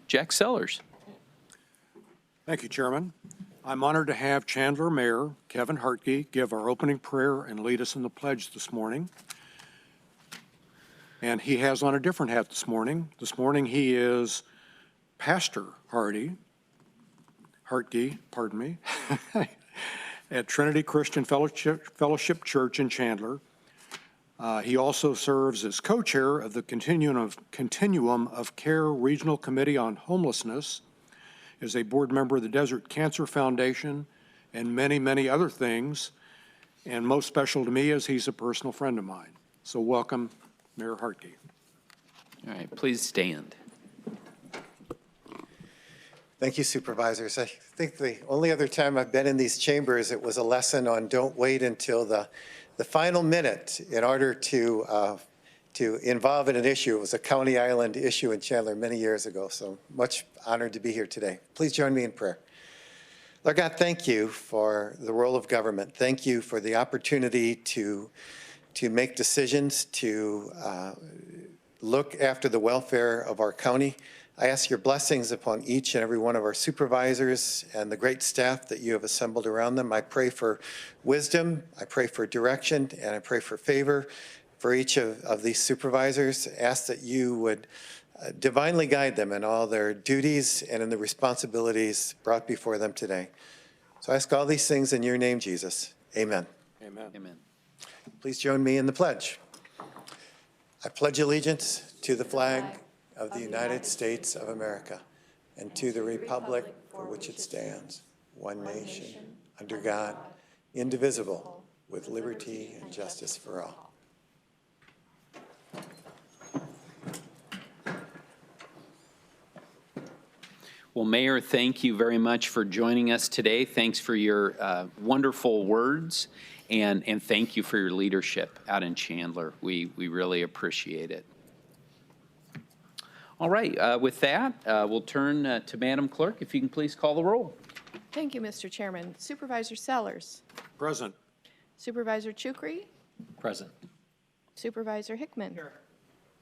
Jack Sellers. Thank you, Chairman. I'm honored to have Chandler Mayor Kevin Hartke give our opening prayer and lead us in the pledge this morning. And he has on a different hat this morning. This morning he is Pastor Hartke, pardon me, at Trinity Christian Fellowship Church in Chandler. He also serves as co-chair of the Continuum of Care Regional Committee on Homelessness, is a board member of the Desert Cancer Foundation, and many, many other things. And most special to me is he's a personal friend of mine. So welcome, Mayor Hartke. All right, please stand. Thank you, Supervisors. I think the only other time I've been in these chambers, it was a lesson on don't wait until the final minute in order to involve in an issue. It was a County Island issue in Chandler many years ago, so much honored to be here today. Please join me in prayer. Lord God, thank you for the role of government. Thank you for the opportunity to make decisions, to look after the welfare of our county. I ask your blessings upon each and every one of our supervisors and the great staff that you have assembled around them. I pray for wisdom, I pray for direction, and I pray for favor for each of these supervisors. Ask that you would divinely guide them in all their duties and in the responsibilities brought before them today. So I ask all these things in your name, Jesus. Amen. Amen. Amen. Please join me in the pledge. I pledge allegiance to the flag of the United States of America and to the republic for which it stands, one nation, under God, indivisible, with liberty and justice for all. Well, Mayor, thank you very much for joining us today. Thanks for your wonderful words, and thank you for your leadership out in Chandler. We really appreciate it. All right, with that, we'll turn to Madam Clerk. If you can please call the roll. Thank you, Mr. Chairman. Supervisor Sellers. Present. Supervisor Chukri. Present. Supervisor Hickman. Here.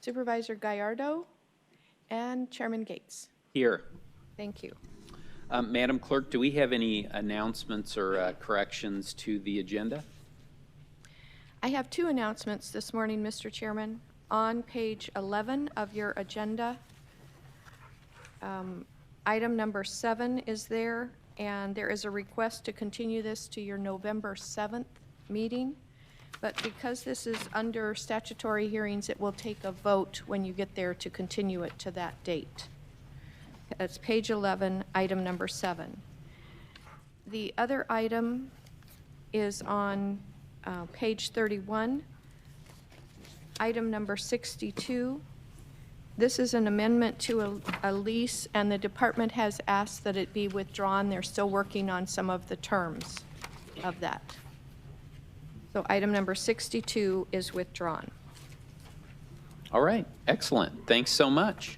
Supervisor Gallardo. And Chairman Gates. Here. Thank you. Madam Clerk, do we have any announcements or corrections to the agenda? I have two announcements this morning, Mr. Chairman. On page 11 of your agenda, item number 7 is there, and there is a request to continue this to your November 7th meeting. But because this is under statutory hearings, it will take a vote when you get there to continue it to that date. That's page 11, item number 7. The other item is on page 31, item number 62. This is an amendment to a lease, and the department has asked that it be withdrawn. They're still working on some of the terms of that. So item number 62 is withdrawn. All right, excellent. Thanks so much.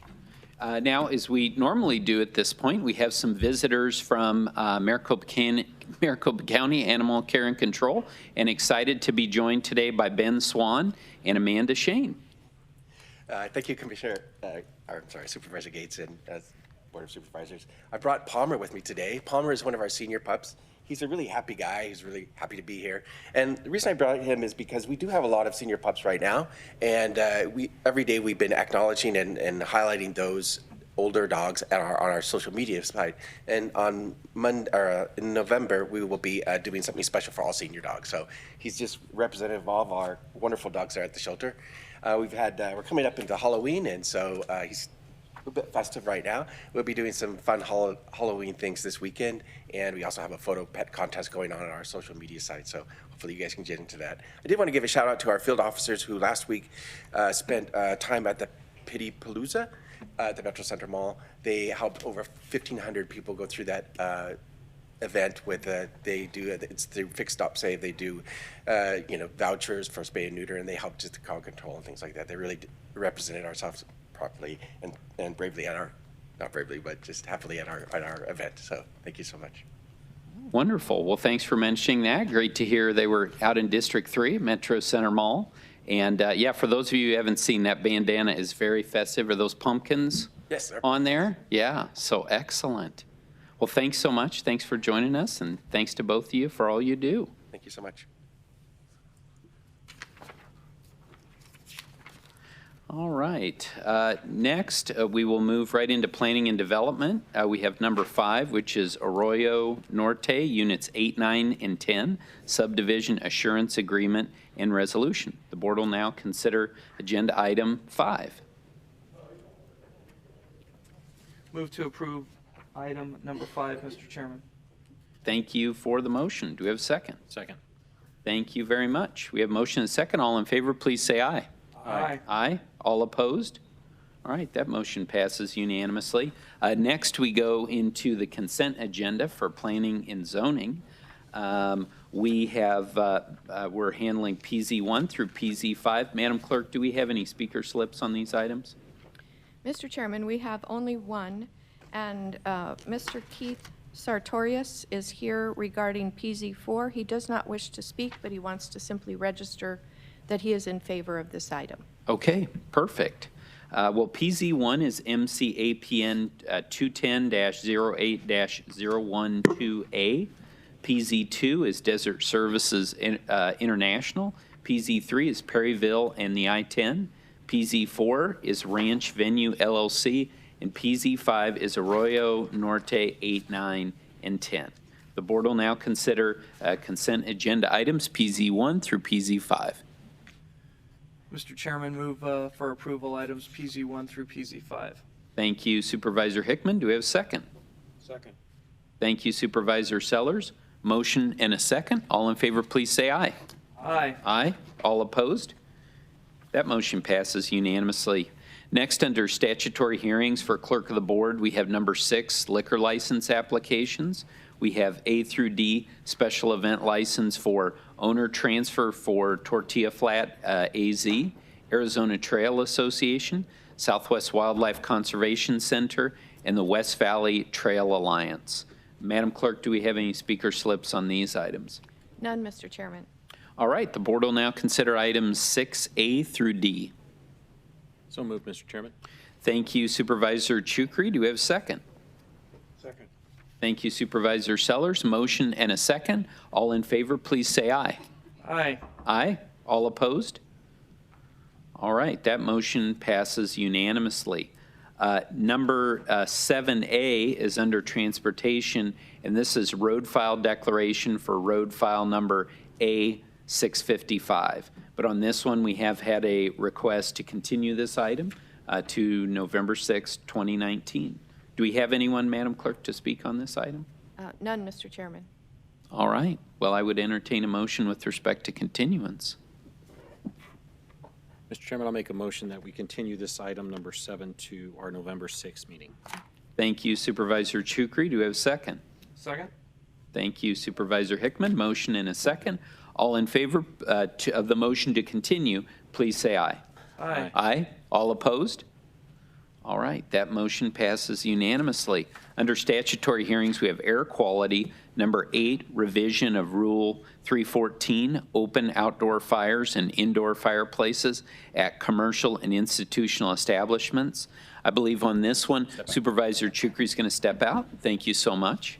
Now, as we normally do at this point, we have some visitors from Maricopa County Animal Care and Control, and excited to be joined today by Ben Swan and Amanda Shane. Thank you, Supervisor Gates and Board of Supervisors. I brought Palmer with me today. Palmer is one of our senior pups. He's a really happy guy. He's really happy to be here. And the reason I brought him is because we do have a lot of senior pups right now. And every day we've been acknowledging and highlighting those older dogs on our social media site. And on in November, we will be doing something special for all senior dogs. So he's just representative of all of our wonderful dogs there at the shelter. We're coming up into Halloween, and so he's a bit festive right now. We'll be doing some fun Halloween things this weekend, and we also have a photo pet contest going on our social media site, so hopefully you guys can get into that. I did want to give a shout out to our field officers who last week spent time at the Pity Palooza at the Metro Center Mall. They helped over 1,500 people go through that event with it's through Fix Stop Save. They do vouchers for spay and neuter, and they help just the crowd control and things like that. They really represented ourselves properly and bravely at our, not bravely, but just happily at our event. So thank you so much. Wonderful. Well, thanks for mentioning that. Great to hear they were out in District 3, Metro Center Mall. And yeah, for those of you who haven't seen, that bandana is very festive. Are those pumpkins? Yes, sir. on there? Yeah, so excellent. Well, thanks so much. Thanks for joining us, and thanks to both of you for all you do. Thank you so much. All right. Next, we will move right into planning and development. We have number 5, which is Arroyo Norte, units 8, 9, and 10, subdivision assurance agreement and resolution. The board will now consider agenda item 5. Move to approve item number 5, Mr. Chairman. Thank you for the motion. Do we have a second? Second. Thank you very much. We have motion and second. All in favor, please say aye. Aye. Aye. All opposed? All right, that motion passes unanimously. Next, we go into the consent agenda for planning and zoning. We have, we're handling PZ1 through PZ5. Madam Clerk, do we have any speaker slips on these items? Mr. Chairman, we have only one, and Mr. Keith Sartorius is here regarding PZ4. He does not wish to speak, but he wants to simply register that he is in favor of this item. Okay, perfect. Well, PZ1 is MCAPN 210-08-012A. PZ2 is Desert Services International. PZ3 is Perryville and the I-10. PZ4 is Ranch Venue LLC. And PZ5 is Arroyo Norte 8, 9, and 10. The board will now consider consent agenda items PZ1 through PZ5. Mr. Chairman, move for approval items PZ1 through PZ5. Thank you, Supervisor Hickman. Do we have a second? Second. Thank you, Supervisor Sellers. Motion and a second. All in favor, please say aye. Aye. Aye. All opposed? That motion passes unanimously. Next, under statutory hearings for clerk of the board, we have number 6, liquor license applications. We have A through D, special event license for owner transfer for Tortilla Flat AZ, Arizona Trail Association, Southwest Wildlife Conservation Center, and the West Valley Trail Alliance. Madam Clerk, do we have any speaker slips on these items? None, Mr. Chairman. All right, the board will now consider items 6A through D. So moved, Mr. Chairman. Thank you, Supervisor Chukri. Do we have a second? Second. Thank you, Supervisor Sellers. Motion and a second. All in favor, please say aye. Aye. Aye. All opposed? All right, that motion passes unanimously. Number 7A is under transportation, and this is road file declaration for road file number A655. But on this one, we have had a request to continue this item to November 6, 2019. Do we have anyone, Madam Clerk, to speak on this item? None, Mr. Chairman. All right. Well, I would entertain a motion with respect to continuance. Mr. Chairman, I'll make a motion that we continue this item number 7 to our November 6th meeting. Thank you, Supervisor Chukri. Do we have a second? Second? Thank you, Supervisor Hickman. Motion and a second. All in favor of the motion to continue, please say aye. Aye. Aye. All opposed? All right, that motion passes unanimously. Under statutory hearings, we have air quality. Number 8, revision of Rule 314, open outdoor fires and indoor fireplaces at commercial and institutional establishments. I believe on this one, Supervisor Chukri is going to step out. Thank you so much.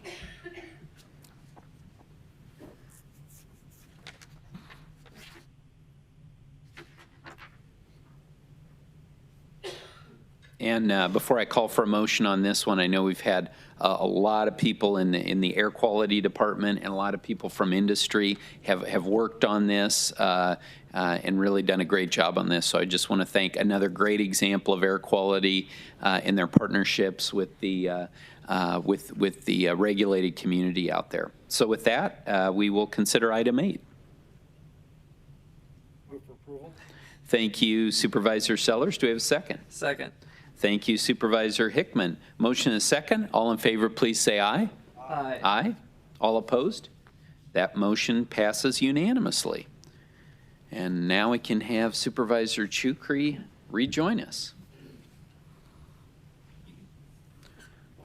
And before I call for a motion on this one, I know we've had a lot of people in the air quality department and a lot of people from industry have worked on this and really done a great job on this. So I just want to thank another great example of air quality in their partnerships with the regulated community out there. So with that, we will consider item 8. Move for approval. Thank you, Supervisor Sellers. Do we have a second? Second. Thank you, Supervisor Hickman. Motion is second. All in favor, please say aye. Aye. Aye. All opposed? That motion passes unanimously. And now we can have Supervisor Chukri rejoin us.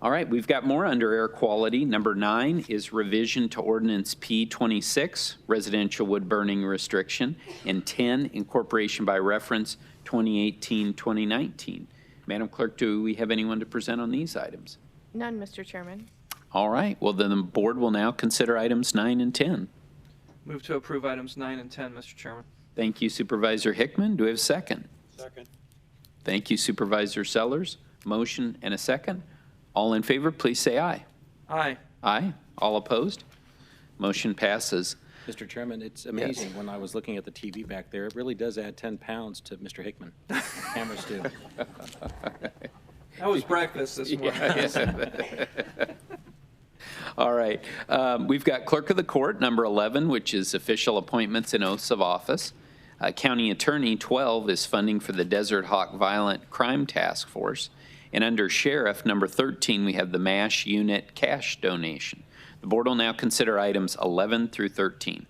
All right, we've got more under air quality. Number 9 is revision to Ordinance P26, residential wood burning restriction, and 10, incorporation by reference 2018-2019. Madam Clerk, do we have anyone to present on these items? None, Mr. Chairman. All right, well, then the board will now consider items 9 and 10. Move to approve items 9 and 10, Mr. Chairman. Thank you, Supervisor Hickman. Do we have a second? Second. Thank you, Supervisor Sellers. Motion and a second. All in favor, please say aye. Aye. Aye. All opposed? Motion passes. Mr. Chairman, it's amazing. When I was looking at the TV back there, it really does add 10 pounds to Mr. Hickman. Cameras do. That was breakfast this morning. All right. We've got Clerk of the Court, number 11, which is official appointments and oaths of office. County Attorney, 12, is funding for the Desert Hawk Violent Crime Task Force. And under Sheriff, number 13, we have the MASH unit cash donation. The board will now consider items 11 through 13.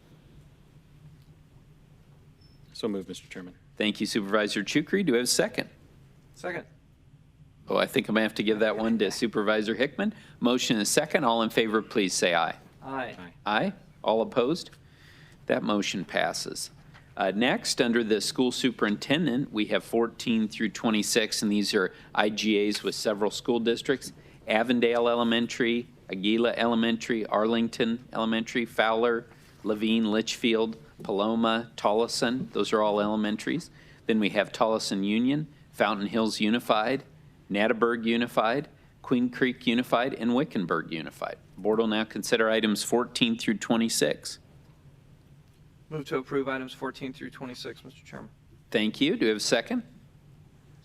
So moved, Mr. Chairman. Thank you, Supervisor Chukri. Do we have a second? Second. Oh, I think I'm going to have to give that one to Supervisor Hickman. Motion is second. All in favor, please say aye. Aye. Aye. All opposed? That motion passes. Next, under the school superintendent, we have 14 through 26, and these are IGAs with several school districts: Avondale Elementary, Aguila Elementary, Arlington Elementary, Fowler, Levine, Litchfield, Paloma, Tolleson. Those are all elementaries. Then we have Tolleson Union, Fountain Hills Unified, Natterburg Unified, Queen Creek Unified, and Wickenburg Unified. Board will now consider items 14 through 26. Move to approve items 14 through 26, Mr. Chairman. Thank you. Do we have a second?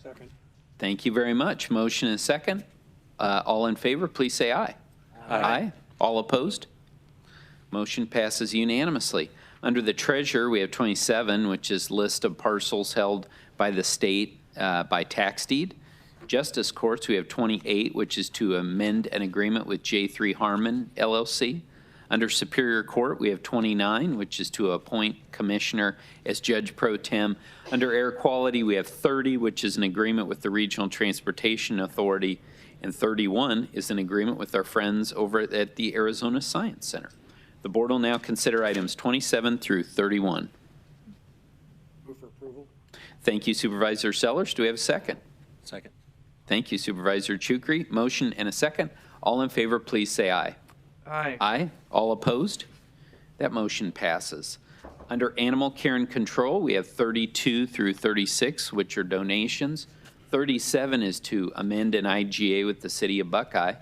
Second. Thank you very much. Motion is second. All in favor, please say aye. Aye. All opposed? Motion passes unanimously. Under the treasurer, we have 27, which is list of parcels held by the state by tax deed. Justice Courts, we have 28, which is to amend an agreement with J3 Harmon LLC. Under Superior Court, we have 29, which is to appoint commissioner as judge pro tem. Under Air Quality, we have 30, which is an agreement with the Regional Transportation Authority, and 31 is an agreement with our friends over at the Arizona Science Center. The board will now consider items 27 through 31. Move for approval. Thank you, Supervisor Sellers. Do we have a second? Second. Thank you, Supervisor Chukri. Motion and a second. All in favor, please say aye. Aye. Aye. All opposed? That motion passes. Under Animal Care and Control, we have 32 through 36, which are donations. 37 is to amend an IGA with the City of Buckeye.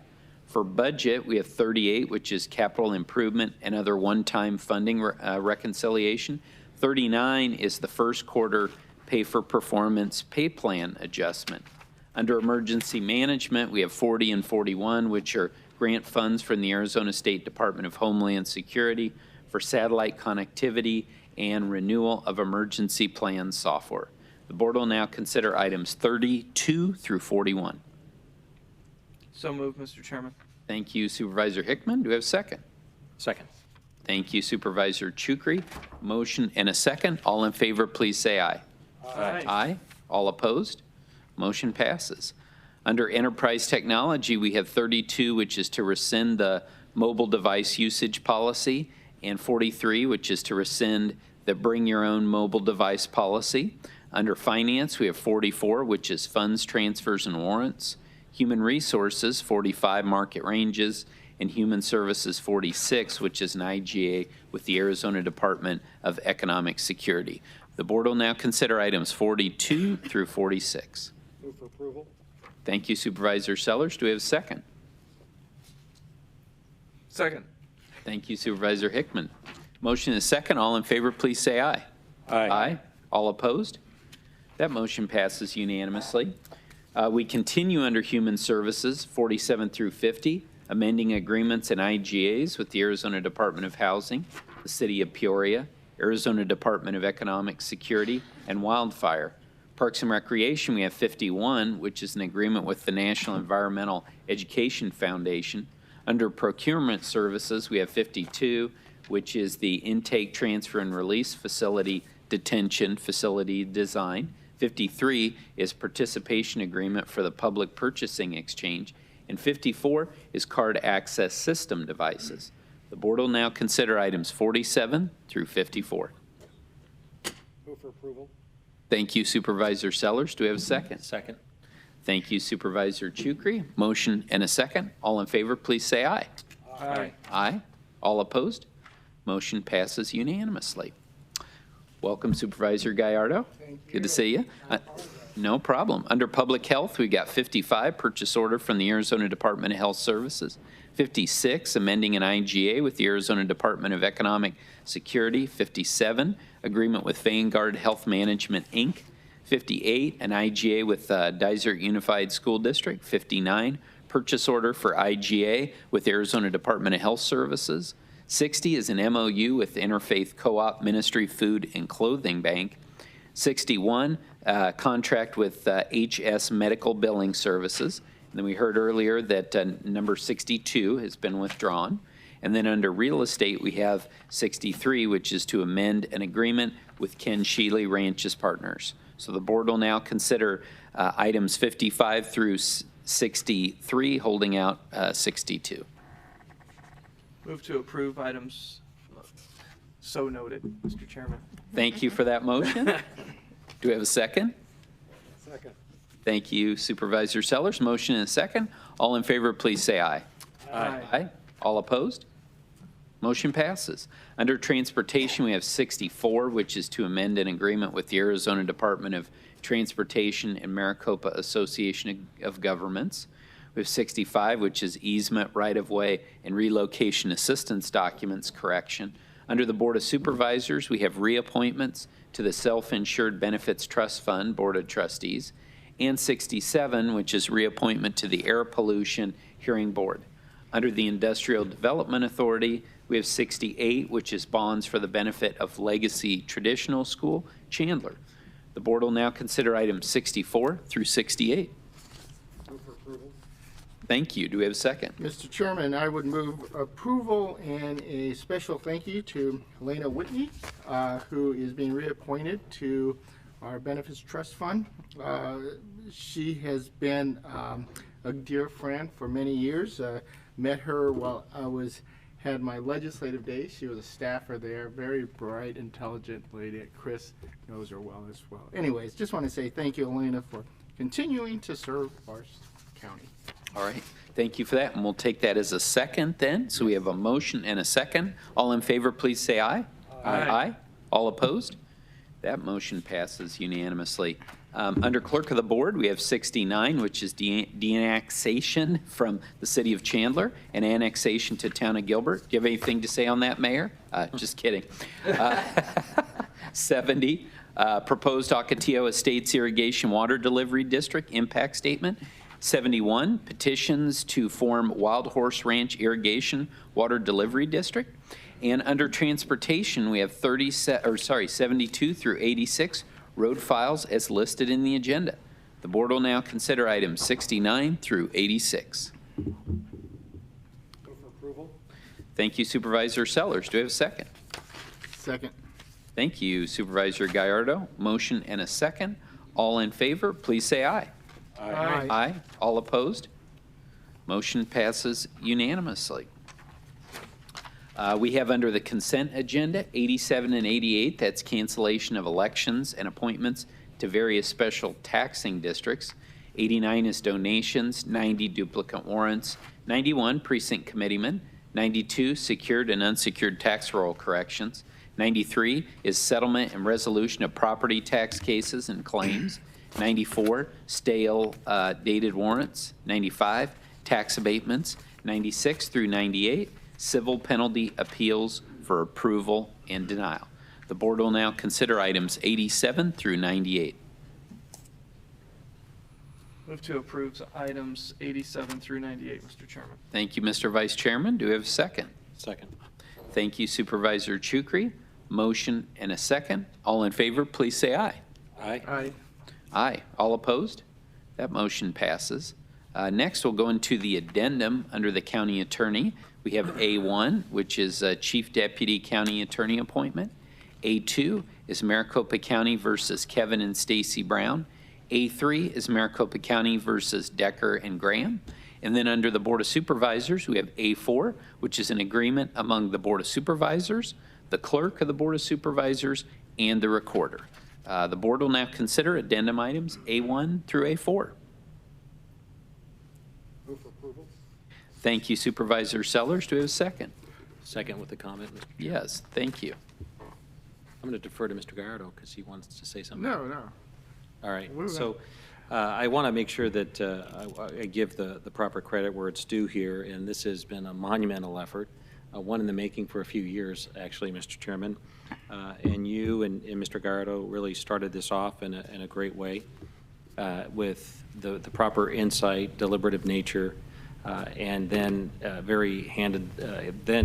For budget, we have 38, which is capital improvement and other one-time funding reconciliation. 39 is the first quarter pay-for-performance pay plan adjustment. Under Emergency Management, we have 40 and 41, which are grant funds from the Arizona State Department of Homeland Security for satellite connectivity and renewal of emergency plan software. The board will now consider items 32 through 41. So moved, Mr. Chairman. Thank you, Supervisor Hickman. Do we have a second? Second. Thank you, Supervisor Chukri. Motion and a second. All in favor, please say aye. Aye. Aye. All opposed? Motion passes. Under Enterprise Technology, we have 32, which is to rescind the mobile device usage policy, and 43, which is to rescind the bring your own mobile device policy. Under Finance, we have 44, which is funds, transfers, and warrants. Human Resources, 45, market ranges, and Human Services, 46, which is an IGA with the Arizona Department of Economic Security. The board will now consider items 42 through 46. Move for approval. Thank you, Supervisor Sellers. Do we have a second? Second. Thank you, Supervisor Hickman. Motion is second. All in favor, please say aye. Aye. All opposed? That motion passes unanimously. We continue under Human Services, 47 through 50, amending agreements and IGAs with the Arizona Department of Housing, the City of Peoria, Arizona Department of Economic Security, and Wildfire. Parks and Recreation, we have 51, which is an agreement with the National Environmental Education Foundation. Under Procurement Services, we have 52, which is the Intake, Transfer, and Release Facility Detention Facility Design. 53 is Participation Agreement for the Public Purchasing Exchange. And 54 is Card Access System Devices. The board will now consider items 47 through 54. Move for approval. Thank you, Supervisor Sellers. Do we have a second? Second. Thank you, Supervisor Chukri. Motion and a second. All in favor, please say aye. Aye. Aye. All opposed? Motion passes unanimously. Welcome, Supervisor Gallardo. Good to see you. No problem. Under Public Health, we've got 55, purchase order from the Arizona Department of Health Services. 56, amending an IGA with the Arizona Department of Economic Security. 57, agreement with Vanguard Health Management, Inc. 58, an IGA with Dysart Unified School District. 59, purchase order for IGA with the Arizona Department of Health Services. 60 is an MOU with Interfaith Co-op Ministry Food and Clothing Bank. 61, contract with HS Medical Billing Services. And then we heard earlier that number 62 has been withdrawn. And then under real estate, we have 63, which is to amend an agreement with Ken Shealy Ranches Partners. So the board will now consider items 55 through 63, holding out 62. Move to approve items so noted, Mr. Chairman. Thank you for that motion. Do we have a second? Second. Thank you, Supervisor Sellers. Motion and a second. All in favor, please say aye. Aye. Aye. All opposed? Motion passes. Under Transportation, we have 64, which is to amend an agreement with the Arizona Department of Transportation and Maricopa Association of Governments. We have 65, which is easement, right-of-way, and relocation assistance documents correction. Under the Board of Supervisors, we have reappointments to the Self-Insured Benefits Trust Fund Board of Trustees, and 67, which is reappointment to the Air Pollution Hearing Board. Under the Industrial Development Authority, we have 68, which is bonds for the benefit of Legacy Traditional School, Chandler. The board will now consider items 64 through 68. Move for approval. Thank you. Do we have a second? Mr. Chairman, I would move approval and a special thank you to Helena Whitney, who is being reappointed to our Benefits Trust Fund. She has been a dear friend for many years. Met her while I had my legislative days. She was a staffer there, very bright, intelligent lady. Chris knows her well as well. Anyways, just want to say thank you, Elena, for continuing to serve our county. All right. Thank you for that, and we'll take that as a second then. So we have a motion and a second. All in favor, please say aye. Aye. All opposed? That motion passes unanimously. Under Clerk of the Board, we have 69, which is de-annexation from the city of Chandler and annexation to town of Gilbert. Do you have anything to say on that, Mayor? Just kidding. 70, proposed Ocotillo Estates Irrigation Water Delivery District impact statement. 71, petitions to form Wild Horse Ranch Irrigation Water Delivery District. And under Transportation, we have 72 through 86 road files as listed in the agenda. The board will now consider items 69 through 86. Move for approval. Thank you, Supervisor Sellers. Do we have a second? Second. Thank you, Supervisor Gallardo. Motion and a second. All in favor, please say aye. Aye. Aye. All opposed? Motion passes unanimously. We have under the consent agenda 87 and 88, that's cancellation of elections and appointments to various special taxing districts. 89 is donations, 90 duplicate warrants, 91 precinct committeemen, 92 secured and unsecured tax roll corrections, 93 is settlement and resolution of property tax cases and claims, 94 stale dated warrants, 95 tax abatements, 96 through 98 civil penalty appeals for approval and denial. The board will now consider items 87 through 98. Move to approve items 87 through 98, Mr. Chairman. Thank you, Mr. Vice Chairman. Do we have a second? Second. Thank you, Supervisor Chukri. Motion and a second. All in favor, please say aye. Aye. Aye. Aye. All opposed? That motion passes. Next, we'll go into the addendum under the county attorney. We have A1, which is Chief Deputy County Attorney appointment. A2 is Maricopa County versus Kevin and Stacy Brown. A3 is Maricopa County versus Decker and Graham. And then under the Board of Supervisors, we have A4, which is an agreement among the Board of Supervisors, the clerk of the Board of Supervisors, and the recorder. The board will now consider addendum items A1 through A4. Thank you, Supervisor Sellers. Do we have a second? Second with the comment, Mr. Yes, thank you. I'm going to defer to Mr. Gallardo because he wants to say something. No, no. All right, Move so I want to make sure that I give the proper credit where it's due here, and this has been a monumental effort, one in the making for a few years, actually, Mr. Chairman. And you and Mr. Gallardo really started this off in a great way with the proper insight, deliberative nature, and then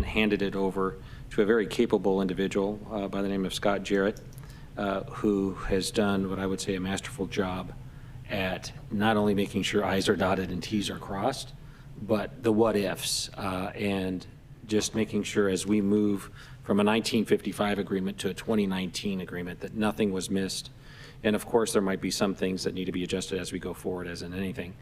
handed it over to a very capable individual by the name of Scott Jarrett, who has done what I would say a masterful job at not only making sure I's are dotted and T's are crossed, but the what ifs, and just making sure as we move from a 1955 agreement to a 2019 agreement that nothing was missed. And of course, there might be some things that need to be adjusted as we go forward, as in anything.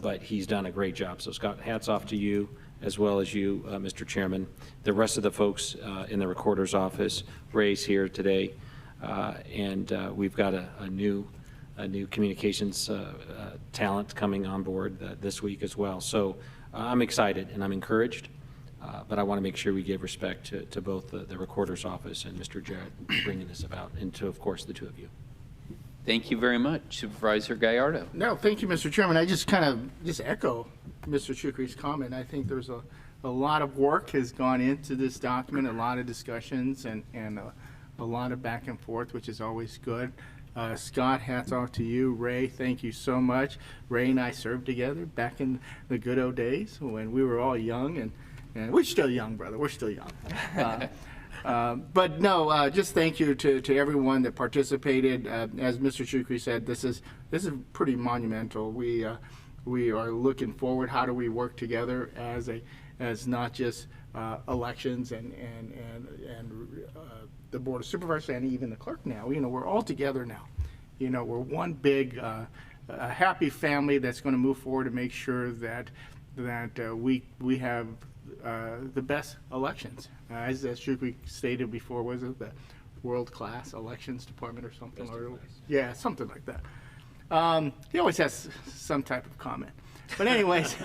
But he's done a great job. So Scott, hats off to you, as well as you, Mr. Chairman. The rest of the folks in the recorder's office, Ray's here today, and we've got a new communications talent coming on board this week as well. So I'm excited and I'm encouraged, but I want to make sure we give respect to both the recorder's office and Mr. Jarrett bringing this about, and to, of course, the two of you. Thank you very much, Supervisor Gallardo. No, thank you, Mr. Chairman. I just echo Mr. Chukri's comment. I think there's a lot of work has gone into this document, a lot of discussions, and a lot of back and forth, which is always good. Scott, hats off to you. Ray, thank you so much. Ray and I served together back in the good old days when we were all young, and we're still young, brother. We're still young. But no, just thank you to everyone that participated. As Mr. Chukri said, this is pretty monumental. We are looking forward. How do we work together as not just elections and the Board of Supervisors and even the clerk now. We're all together now. We're one big happy family that's going to move forward to make sure that we have the best elections. As Shukri stated before, was it the world-class elections department or something? Yeah, something like that. He always has some type of comment. But anyways,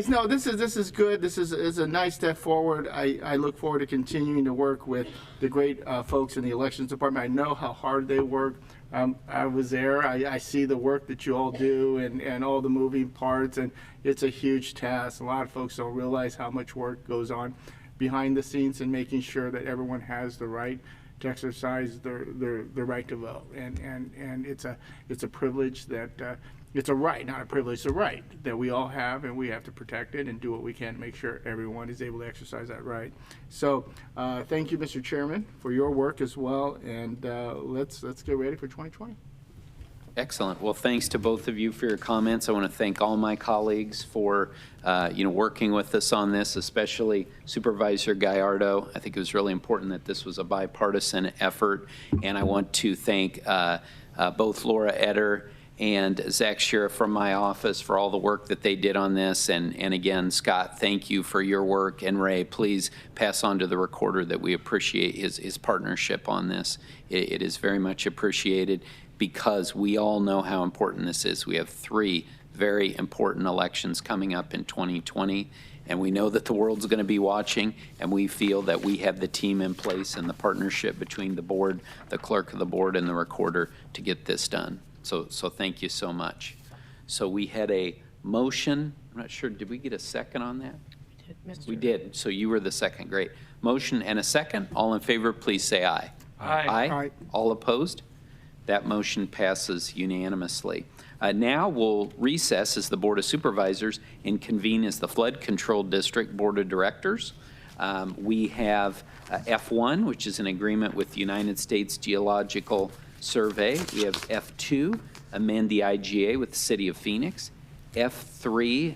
no, this is good. This is a nice step forward. I look forward to continuing to work with the great folks in the elections department. I know how hard they work. I was there. I see the work that you all do and all the moving parts, and it's a huge task. A lot of folks don't realize how much work goes on behind the scenes in making sure that everyone has the right to exercise their right to vote. And it's a privilege that it's a right, not a privilege, it's a right that we all have, and we have to protect it and do what we can to make sure everyone is able to exercise that right. So thank you, Mr. Chairman, for your work as well, and let's get ready for 2020. Excellent. Well, thanks to both of you for your comments. I want to thank all my colleagues for working with us on this, especially Supervisor Gallardo. I think it was really important that this was a bipartisan effort, and I want to thank both Laura Etter and Zach Sheriff from my office for all the work that they did on this. And again, Scott, thank you for your work. And Ray, please pass on to the recorder that we appreciate his partnership on this. It is very much appreciated because we all know how important this is. We have 3 very important elections coming up in 2020. And we know that the world's going to be watching, and we feel that we have the team in place and the partnership between the board, the clerk of the board, and the recorder to get this done. So thank you so much. So we had a motion. I'm not sure, did we get a second on that? We did. So you were the second. Great. Motion and a second. All in favor, please say aye. Aye. Aye. All opposed? That motion passes unanimously. Now we'll recess as the Board of Supervisors and convene as the Flood Control District Board of Directors. We have F1, which is an agreement with the United States Geological Survey. We have F2, amend the IGA with the City of Phoenix. F3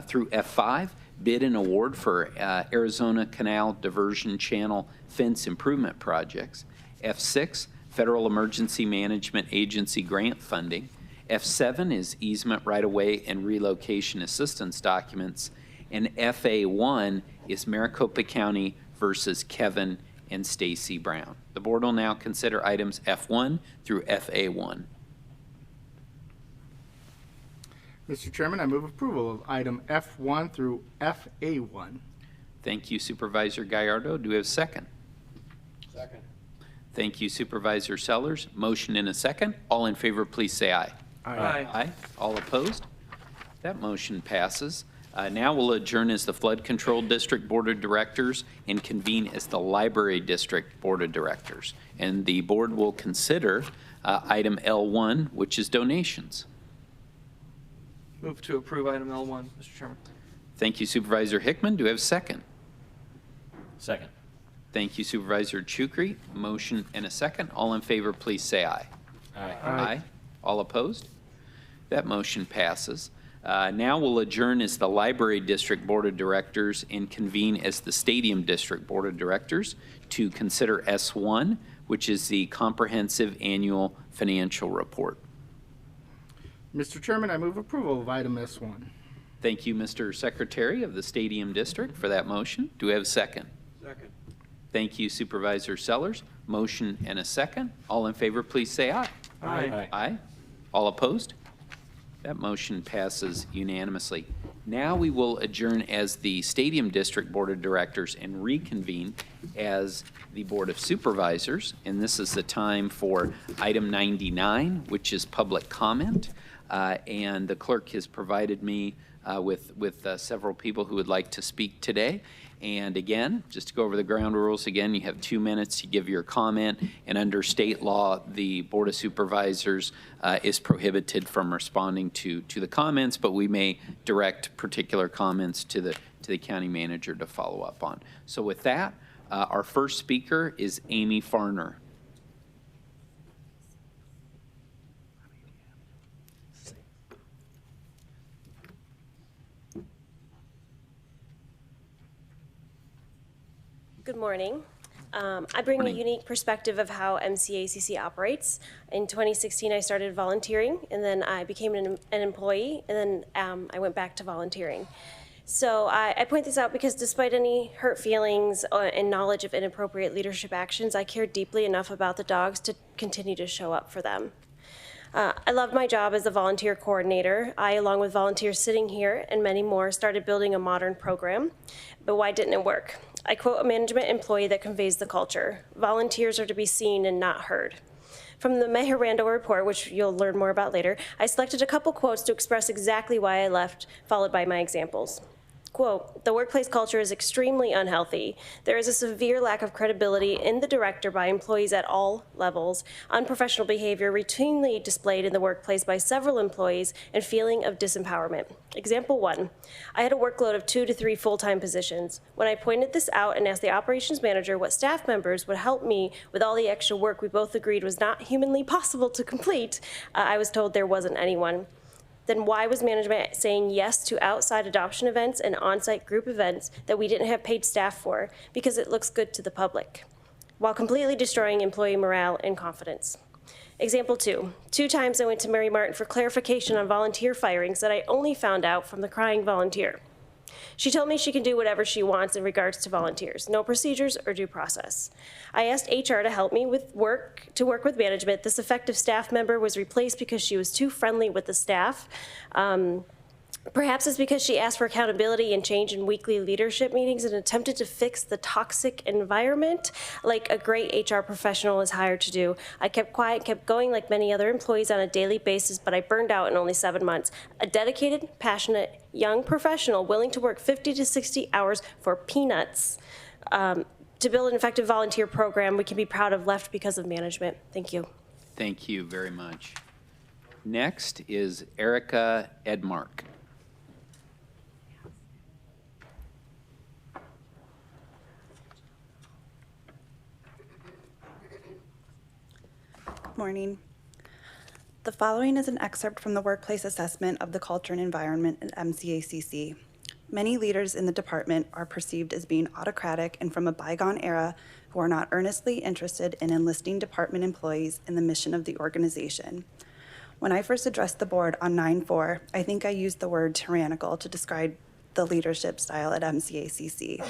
through F5, bid and award for Arizona Canal Diversion Channel Fence Improvement Projects. F6, Federal Emergency Management Agency grant funding. F7 is easement right-of-way and relocation assistance documents. And FA1 is Maricopa County versus Kevin and Stacy Brown. The board will now consider items F1 through FA1. Mr. Chairman, I move approval of item F1 through FA1. Thank you, Supervisor Gallardo. Do we have a second? Second. Thank you, Supervisor Sellers. Motion and a second. All in favor, please say aye. Aye. Aye. All opposed? That motion passes. Now we'll adjourn as the Flood Control District Board of Directors and convene as the Library District Board of Directors. And the board will consider item L1, which is donations. Move to approve item L1, Mr. Chairman. Thank you, Supervisor Hickman. Do we have a second? Second. Thank you, Supervisor Chukri. Motion and a second. All in favor, please say aye. Aye. Aye. All opposed? That motion passes. Now we'll adjourn as the Library District Board of Directors and convene as the Stadium District Board of Directors to consider S1, which is the Comprehensive Annual Financial Report. Mr. Chairman, I move approval of item S1. Thank you, Mr. Secretary of the Stadium District, for that motion. Do we have a second? Second. Thank you, Supervisor Sellers. Motion and a second. All in favor, please say aye. Aye. Aye. All opposed? That motion passes unanimously. Now we will adjourn as the Stadium District Board of Directors and reconvene as the Board of Supervisors. And this is the time for item 99, which is public comment. And the clerk has provided me with several people who would like to speak today. And again, just to go over the ground rules again, you have 2 minutes to give your comment, and under state law, the Board of Supervisors is prohibited from responding to the comments, but we may direct particular comments to the county manager to follow up on. So with that, our first speaker is Amy Farner. Good morning. I bring Morning. a unique perspective of how MCACC operates. In 2016, I started volunteering, and then I became an employee, and then I went back to volunteering. So I point this out because despite any hurt feelings and knowledge of inappropriate leadership actions, I care deeply enough about the dogs to continue to show up for them. I loved my job as a volunteer coordinator. I, along with volunteers sitting here and many more, started building a modern program. But why didn't it work? I quote a management employee that conveys the culture. Volunteers are to be seen and not heard. From the Mejorando report, which you'll learn more about later, I selected a couple quotes to express exactly why I left, followed by my examples. Quote, "The workplace culture is extremely unhealthy. There is a severe lack of credibility in the director by employees at all levels, unprofessional behavior routinely displayed in the workplace by several employees, and feeling of disempowerment." Example 1, I had a workload of 2 to 3 full-time positions. When I pointed this out and asked the operations manager what staff members would help me with all the extra work we both agreed was not humanly possible to complete, I was told there wasn't anyone. Then why was management saying yes to outside adoption events and on-site group events that we didn't have paid staff for? Because it looks good to the public, while completely destroying employee morale and confidence. Example 2, 2 times I went to Mary Martin for clarification on volunteer firings that I only found out from the crying volunteer. She told me she can do whatever she wants in regards to volunteers, no procedures or due process. I asked HR to help me with work with management. This effective staff member was replaced because she was too friendly with the staff. Perhaps it's because she asked for accountability and change in weekly leadership meetings and attempted to fix the toxic environment like a great HR professional is hired to do. I kept quiet, kept going like many other employees on a daily basis, but I burned out in only 7 months. A dedicated, passionate, young professional willing to work 50 to 60 hours for peanuts to build an effective volunteer program we can be proud of left because of management. Thank you. Thank you very much. Next is Erica Edmark. Morning. The following is an excerpt from the workplace assessment of the culture and environment at MCACC. Many leaders in the department are perceived as being autocratic and from a bygone era who are not earnestly interested in enlisting department employees in the mission of the organization. When I first addressed the board on 9/4, I think I used the word tyrannical to describe the leadership style at MCACC.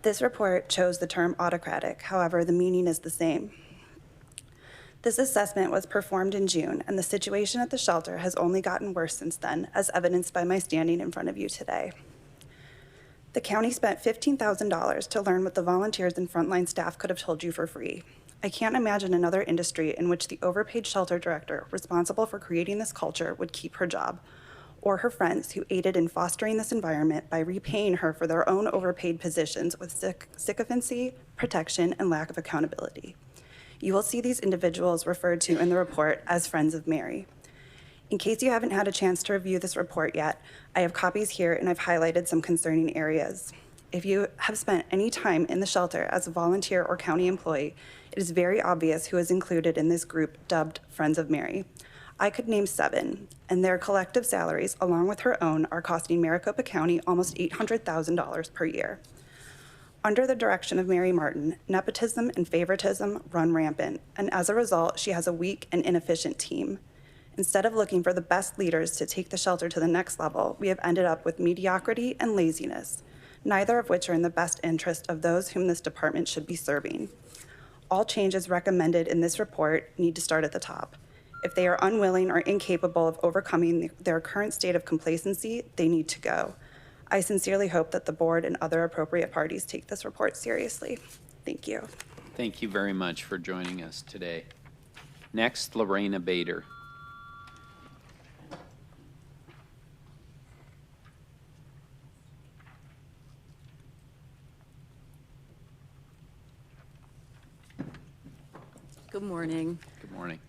This report chose the term autocratic, however, the meaning is the same. This assessment was performed in June, and the situation at the shelter has only gotten worse since then, as evidenced by my standing in front of you today. The county spent $15,000 to learn what the volunteers and frontline staff could have told you for free. I can't imagine another industry in which the overpaid shelter director responsible for creating this culture would keep her job, or her friends who aided in fostering this environment by repaying her for their own overpaid positions with sycophancy, protection, and lack of accountability. You will see these individuals referred to in the report as Friends of Mary. In case you haven't had a chance to review this report yet, I have copies here and I've highlighted some concerning areas. If you have spent any time in the shelter as a volunteer or county employee, it is very obvious who is included in this group dubbed Friends of Mary. I could name 7, and their collective salaries, along with her own, are costing Maricopa County almost $800,000 per year. Under the direction of Mary Martin, nepotism and favoritism run rampant, and as a result, she has a weak and inefficient team. Instead of looking for the best leaders to take the shelter to the next level, we have ended up with mediocrity and laziness, neither of which are in the best interest of those whom this department should be serving. All changes recommended in this report need to start at the top. If they are unwilling or incapable of overcoming their current state of complacency, they need to go. I sincerely hope that the board and other appropriate parties take this report seriously. Thank you. Thank you very much for joining us today. Next, Lorena Bader. Good morning. Good morning.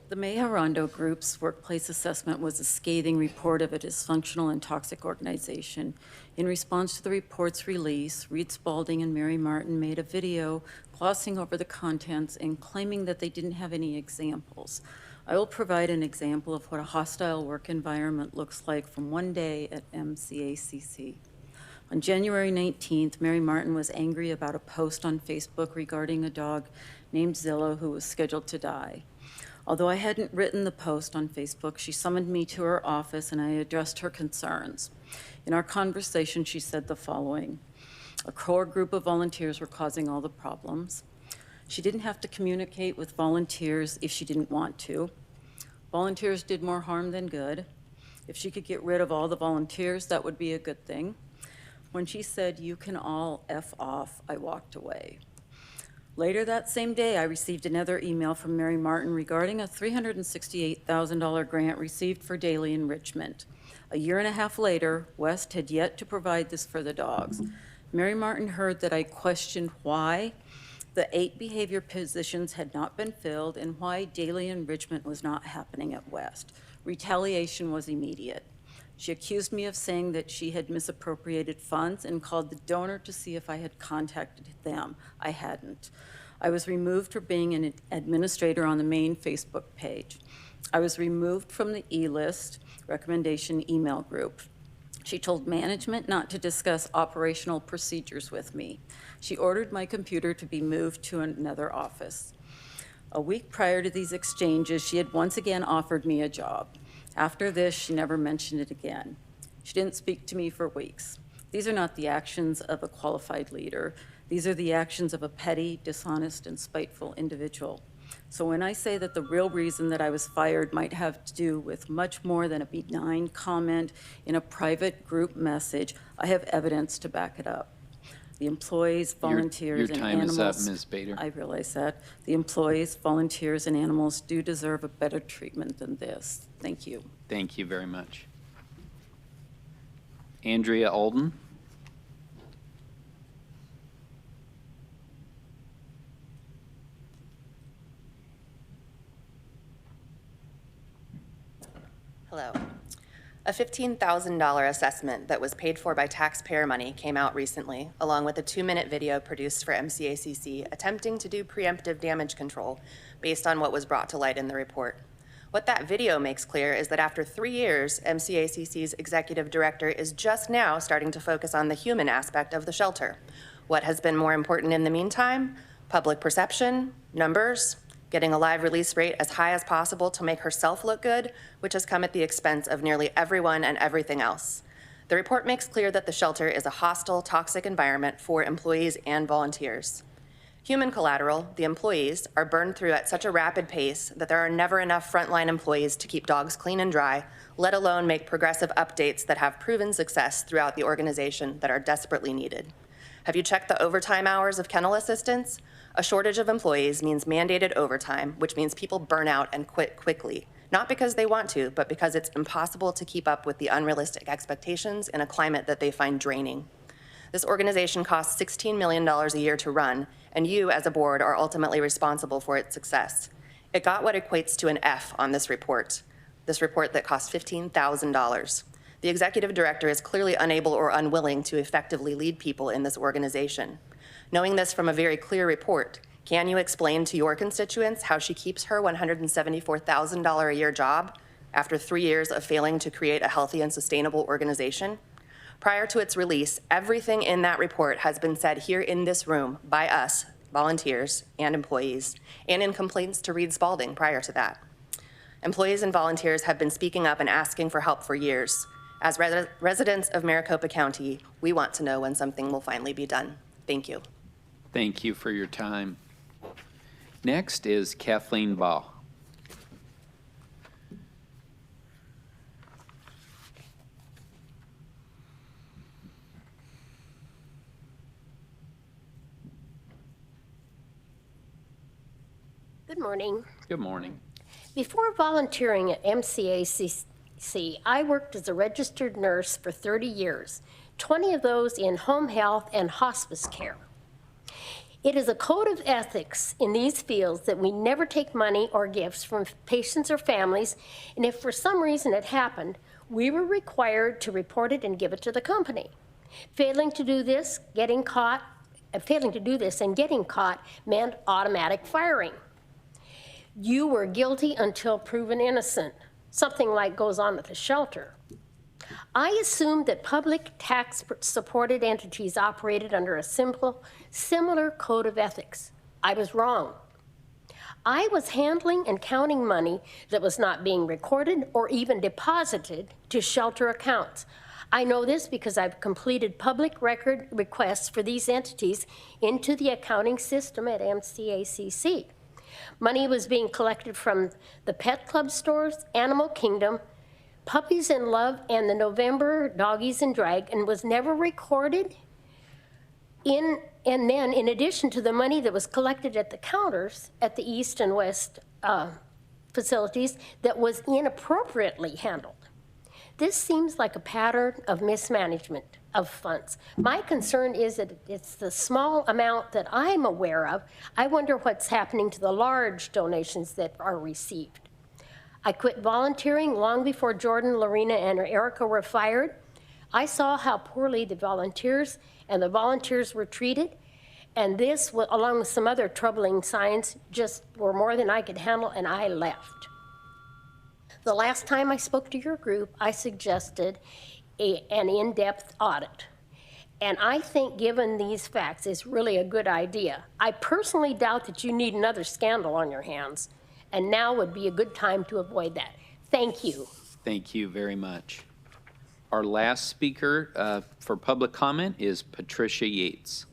The Mejorando Group's workplace assessment was a scathing report of a dysfunctional and toxic organization. In response to the report's release, Reed Spalding and Mary Martin made a video glossing over the contents and claiming that they didn't have any examples. I will provide an example of what a hostile work environment looks like from one day at MCACC. On January 19th, Mary Martin was angry about a post on Facebook regarding a dog named Zillow who was scheduled to die. Although I hadn't written the post on Facebook, she summoned me to her office and I addressed her concerns. In our conversation, she said the following: a core group of volunteers were causing all the problems. She didn't have to communicate with volunteers if she didn't want to. Volunteers did more harm than good. If she could get rid of all the volunteers, that would be a good thing. When she said, "You can all F off," I walked away. Later that same day, I received another email from Mary Martin regarding a $368,000 grant received for daily enrichment. A year and a half later, West had yet to provide this for the dogs. Mary Martin heard that I questioned why the 8 behavior positions had not been filled and why daily enrichment was not happening at West. Retaliation was immediate. She accused me of saying that she had misappropriated funds and called the donor to see if I had contacted them. I hadn't. I was removed for being an administrator on the main Facebook page. I was removed from the E-list recommendation email group. She told management not to discuss operational procedures with me. She ordered my computer to be moved to another office. A week prior to these exchanges, she had once again offered me a job. After this, she never mentioned it again. She didn't speak to me for weeks. These are not the actions of a qualified leader. These are the actions of a petty, dishonest, and spiteful individual. So when I say that the real reason that I was fired might have to do with much more than a benign comment in a private group message, I have evidence to back it up. The employees, volunteers, and animals. Your time is up, Ms. Bader. I realize that. The employees, volunteers, and animals do deserve a better treatment than this. Thank you. Thank you very much. Andrea Alden. Hello. A $15,000 assessment that was paid for by taxpayer money came out recently, along with a 2-minute video produced for MCACC attempting to do preemptive damage control based on what was brought to light in the report. What that video makes clear is that after 3 years, MCACC's executive director is just now starting to focus on the human aspect of the shelter. What has been more important in the meantime? Public perception, numbers, getting a live release rate as high as possible to make herself look good, which has come at the expense of nearly everyone and everything else. The report makes clear that the shelter is a hostile, toxic environment for employees and volunteers. Human collateral, the employees, are burned through at such a rapid pace that there are never enough frontline employees to keep dogs clean and dry, let alone make progressive updates that have proven success throughout the organization that are desperately needed. Have you checked the overtime hours of kennel assistants? A shortage of employees means mandated overtime, which means people burn out and quit quickly. Not because they want to, but because it's impossible to keep up with the unrealistic expectations in a climate that they find draining. This organization costs $16 million a year to run, and you, as a board, are ultimately responsible for its success. It got what equates to an F on this report that cost $15,000. The executive director is clearly unable or unwilling to effectively lead people in this organization. Knowing this from a very clear report, can you explain to your constituents how she keeps her $174,000 a year job after 3 years of failing to create a healthy and sustainable organization? Prior to its release, everything in that report has been said here in this room by us, volunteers and employees, and in complaints to Reed Spalding prior to that. Employees and volunteers have been speaking up and asking for help for years. As residents of Maricopa County, we want to know when something will finally be done. Thank you. Thank you for your time. Next is Kathleen Baugh. Good morning. Good morning. Before volunteering at MCACC, I worked as a registered nurse for 30 years, 20 of those in home health and hospice care. It is a code of ethics in these fields that we never take money or gifts from patients or families, and if for some reason it happened, we were required to report it and give it to the company. Failing to do this and getting caught meant automatic firing. You were guilty until proven innocent, something like goes on at the shelter. I assumed that public tax-supported entities operated under a similar code of ethics. I was wrong. I was handling and counting money that was not being recorded or even deposited to shelter accounts. I know this because I've completed public record requests for these entities into the accounting system at MCACC. Money was being collected from the pet club stores, Animal Kingdom, Puppies in Love, and the November Doggies and Drag, and was never recorded. And then, in addition to the money that was collected at the counters at the East and West facilities that was inappropriately handled. This seems like a pattern of mismanagement of funds. My concern is that it's the small amount that I'm aware of. I wonder what's happening to the large donations that are received. I quit volunteering long before Jordan, Lorena, and Erica were fired. I saw how poorly the volunteers were treated, and this, along with some other troubling signs, just were more than I could handle, and I left. The last time I spoke to your group, I suggested an in-depth audit. And I think given these facts, it's really a good idea. I personally doubt that you need another scandal on your hands, and now would be a good time to avoid that. Thank you. Thank you very much. Our last speaker for public comment is Patricia Yates.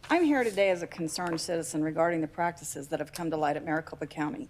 I'm here today as a concerned citizen regarding the practices that have come to light at Maricopa County.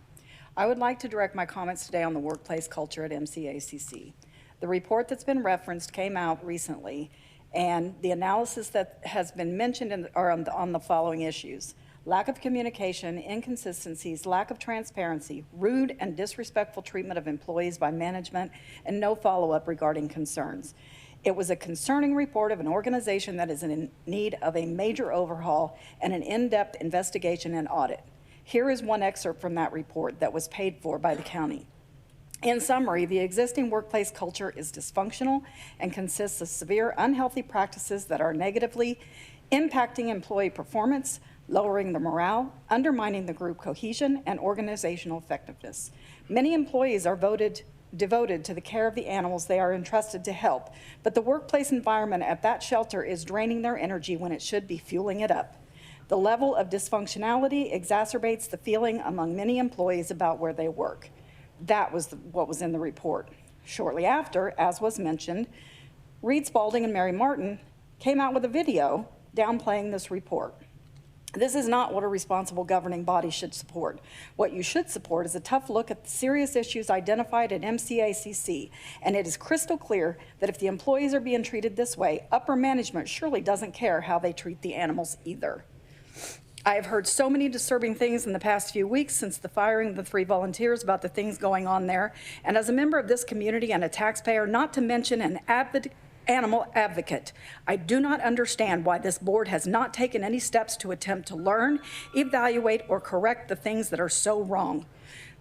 I would like to direct my comments today on the workplace culture at MCACC. The report that's been referenced came out recently, and the analysis that has been mentioned are on the following issues: lack of communication, inconsistencies, lack of transparency, rude and disrespectful treatment of employees by management, and no follow-up regarding concerns. It was a concerning report of an organization that is in need of a major overhaul and an in-depth investigation and audit. Here is one excerpt from that report that was paid for by the county. In summary, the existing workplace culture is dysfunctional and consists of severe unhealthy practices that are negatively impacting employee performance, lowering the morale, undermining the group cohesion, and organizational effectiveness. Many employees are voted devoted to the care of the animals they are entrusted to help, but the workplace environment at that shelter is draining their energy when it should be fueling it up. The level of dysfunctionality exacerbates the feeling among many employees about where they work. That was what was in the report. Shortly after, as was mentioned, Reed Spalding and Mary Martin came out with a video downplaying this report. This is not what a responsible governing body should support. What you should support is a tough look at the serious issues identified at MCACC, and it is crystal clear that if the employees are being treated this way, upper management surely doesn't care how they treat the animals either. I have heard so many disturbing things in the past few weeks since the firing of the 3 volunteers about the things going on there, and as a member of this community and a taxpayer, not to mention an animal advocate, I do not understand why this board has not taken any steps to attempt to learn, evaluate, or correct the things that are so wrong.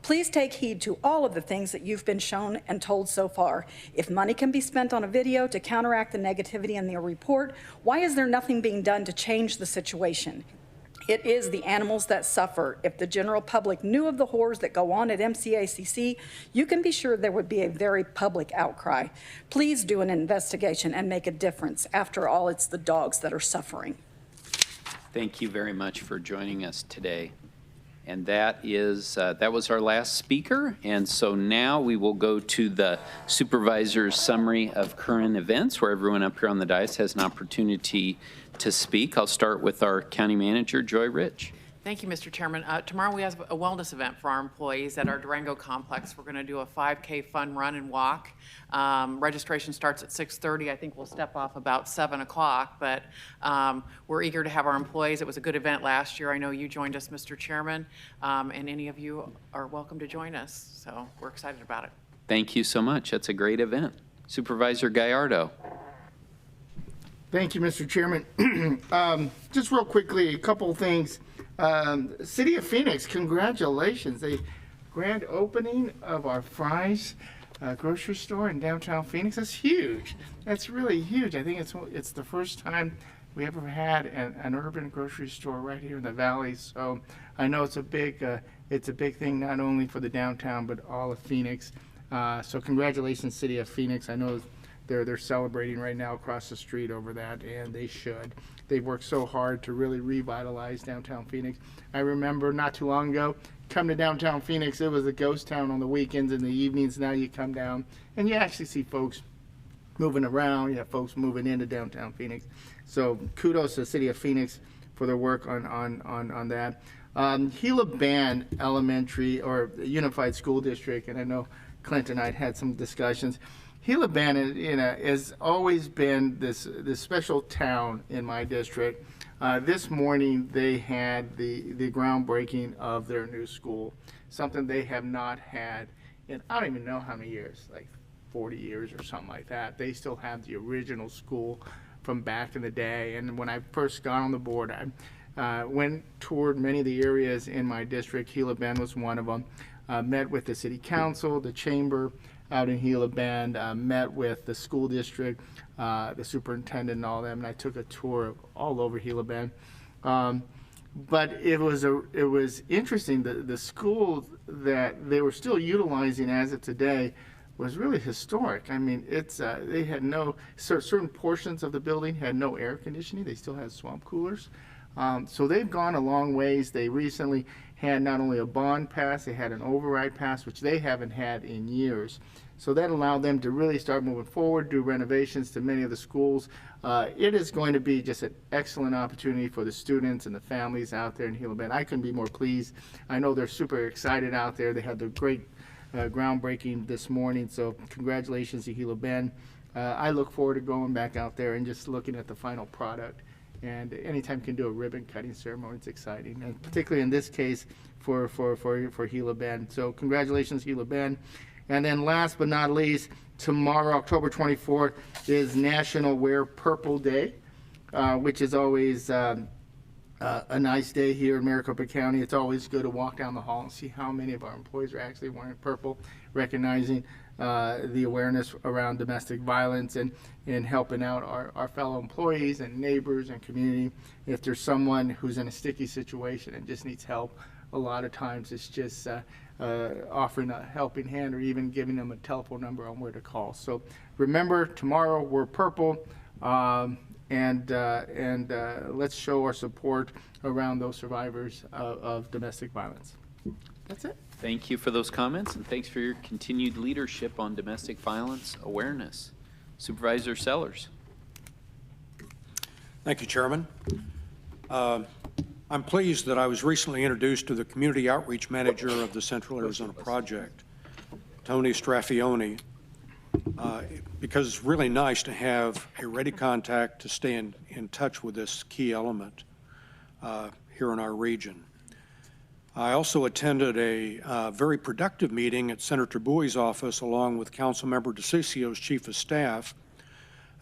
Please take heed to all of the things that you've been shown and told so far. If money can be spent on a video to counteract the negativity in the report, why is there nothing being done to change the situation? It is the animals that suffer. If the general public knew of the horrors that go on at MCACC, you can be sure there would be a very public outcry. Please do an investigation and make a difference. After all, it's the dogs that are suffering. Thank you very much for joining us today. And that was our last speaker. And so now we will go to the supervisor's summary of current events, where everyone up here on the dais has an opportunity to speak. I'll start with our county manager, Joy Rich. Thank you, Mr. Chairman. Tomorrow we have a wellness event for our employees at our Durango complex. We're going to do a 5K fun run and walk. Registration starts at 6:30. I think we'll step off about 7 o'clock, but we're eager to have our employees. It was a good event last year. I know you joined us, Mr. Chairman, and any of you are welcome to join us. So we're excited about it. Thank you so much. That's a great event. Supervisor Gallardo. Thank you, Mr. Chairman. Just real quickly, a couple of things. City of Phoenix, congratulations. The grand opening of our Fry's grocery store in downtown Phoenix. That's huge. That's really huge. I think it's the first time we ever had an urban grocery store right here in the valley. So I know it's a big thing not only for the downtown but all of Phoenix. So congratulations, City of Phoenix. I know they're celebrating right now across the street over that, and they should. They've worked so hard to really revitalize downtown Phoenix. I remember not too long ago, come to downtown Phoenix, it was a ghost town on the weekends and the evenings. Now you come down and you actually see folks moving around. You have folks moving into downtown Phoenix. So kudos to the City of Phoenix for their work on that. Gila Band Elementary or Unified School District, and I know Clint and I had some discussions. Gila Band, has always been this special town in my district. This morning they had the groundbreaking of their new school, something they have not had in I don't even know how many years, like 40 years or something like that. They still have the original school from back in the day. And when I first got on the board, I went toward many of the areas in my district. Gila Bend was one of them. Met with the city council, the chamber out in Gila Bend, met with the school district, the superintendent and all them, and I took a tour of all over Gila Bend. But it was interesting. The school that they were still utilizing as of today was really historic. I mean, they had certain portions of the building had no air conditioning. They still had swamp coolers. So they've gone a long ways. They recently had not only a bond pass, they had an override pass, which they haven't had in years. So that allowed them to really start moving forward, do renovations to many of the schools. It is going to be just an excellent opportunity for the students and the families out there in Gila Bend. I couldn't be more pleased. I know they're super excited out there. They had the great groundbreaking this morning, so congratulations to Gila Bend. I look forward to going back out there and just looking at the final product. And anytime you can do a ribbon cutting ceremony, it's exciting, and particularly in this case for Gila Bend. So congratulations, Gila Bend. And then last but not least, tomorrow, October 24th, is National Wear Purple Day, which is always a nice day here in Maricopa County. It's always good to walk down the hall and see how many of our employees are actually wearing purple, recognizing the awareness around domestic violence and helping out our fellow employees and neighbors and community. If there's someone who's in a sticky situation and just needs help, a lot of times it's just offering a helping hand or even giving them a telephone number on where to call. So remember, tomorrow we're purple, and let's show our support around those survivors of domestic violence. That's it. Thank you for those comments, and thanks for your continued leadership on domestic violence awareness. Supervisor Sellers. Thank you, Chairman. I'm pleased that I was recently introduced to the Community Outreach Manager of the Central Arizona Project, Tony Straffioni, because it's really nice to have a ready contact to stay in touch with this key element here in our region. I also attended a very productive meeting at Senator Bowie's office along with Councilmember DeCicio's Chief of Staff,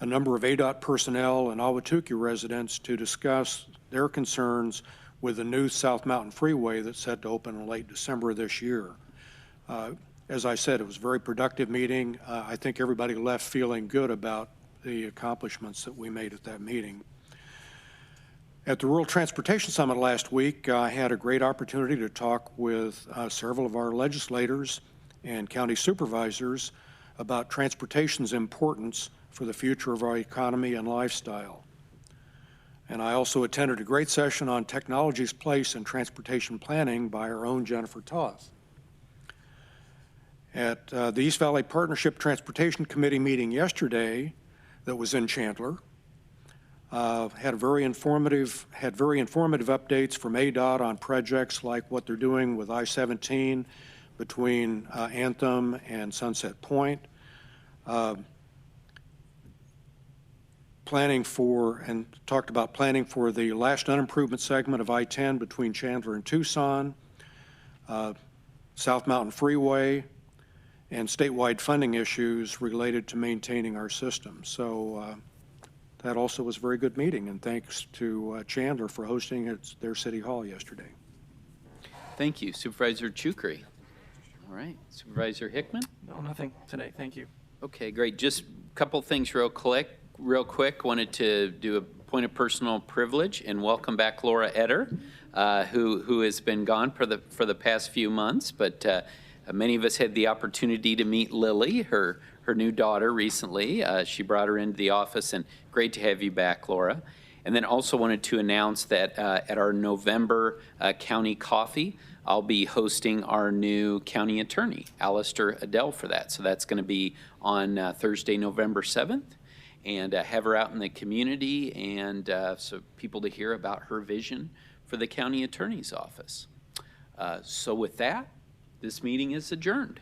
a number of ADOT personnel and Ahwatukee residents to discuss their concerns with the new South Mountain Freeway that's set to open in late December of this year. As I said, it was a very productive meeting. I think everybody left feeling good about the accomplishments that we made at that meeting. At the Rural Transportation Summit last week, I had a great opportunity to talk with several of our legislators and county supervisors about transportation's importance for the future of our economy and lifestyle. And I also attended a great session on technology's place in transportation planning by our own Jennifer Toth. At the East Valley Partnership Transportation Committee meeting yesterday that was in Chandler, had very informative updates from ADOT on projects like what they're doing with I-17 between Anthem and Sunset Point, talked about planning for the last unimprovement segment of I-10 between Chandler and Tucson, South Mountain Freeway, and statewide funding issues related to maintaining our system. So that also was a very good meeting, and thanks to Chandler for hosting at their City Hall yesterday. Thank you. Supervisor Chukri. All right. Supervisor Hickman? No, nothing today. Thank you. Okay, great. Just a couple things real quick. Wanted to do a point of personal privilege and welcome back Laura Etter, who has been gone for the past few months, but many of us had the opportunity to meet Lily, her new daughter, recently. She brought her into the office, and great to have you back, Laura. And then also wanted to announce that at our November county coffee, I'll be hosting our new county attorney, Alistair Adele, for that. So that's going to be on Thursday, November 7th. And have her out in the community and so people to hear about her vision for the county attorney's office. So with that, this meeting is adjourned.